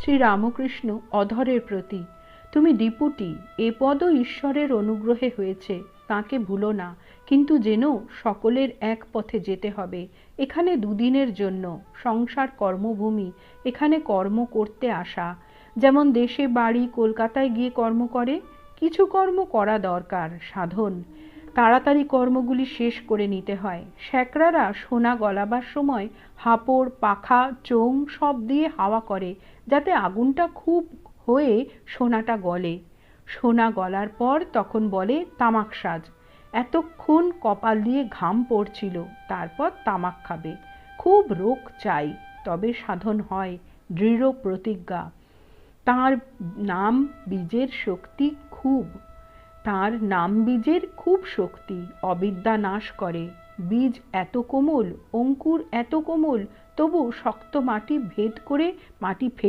শ্রীরামকৃষ্ণ অধরের প্রতি। তুমি ডিপুটি, এ পদও ঈশ্বরের অনুগ্রহে হয়েছে, তাকে ভুলো না। কিন্তু যেন সকলের এক পথে যেতে হবে। এখানে দুদিনের জন্য, সংসার কর্মভূমি, এখানে কর্ম করতে আসা। যেমন দেশে বাড়ি কলকাতায় গিয়ে কর্ম করে, কিছু কর্ম করা দরকার, সাধন। তাড়াতাড়ি কর্মগুলি শেষ করে নিতে হয়। শ্যাকরারা সোনা গলাবার সময় হাঁপড়, পাখা, চোং সব দিয়ে হাওয়া করে, যাতে আগুনটা খুব হয়ে সোনাটা গলে। সোনা গলার পর তখন বলে তামাক সাজ। এতক্ষণ কপাল দিয়ে ঘাম পড়ছিল, তারপর তামাক খাবে। খুব রোগ চাই, তবে সাধন হয়, দৃঢ় প্রতিজ্ঞা। তাঁর নাম বীজের শক্তি খুব, তাঁর নাম বীজের খুব শক্তি, অবিদ্যা নাশ করে। বীজ এত কোমল, অঙ্কুর এত কোমল, তবু শক্ত মাটি ভেদ করে মাটি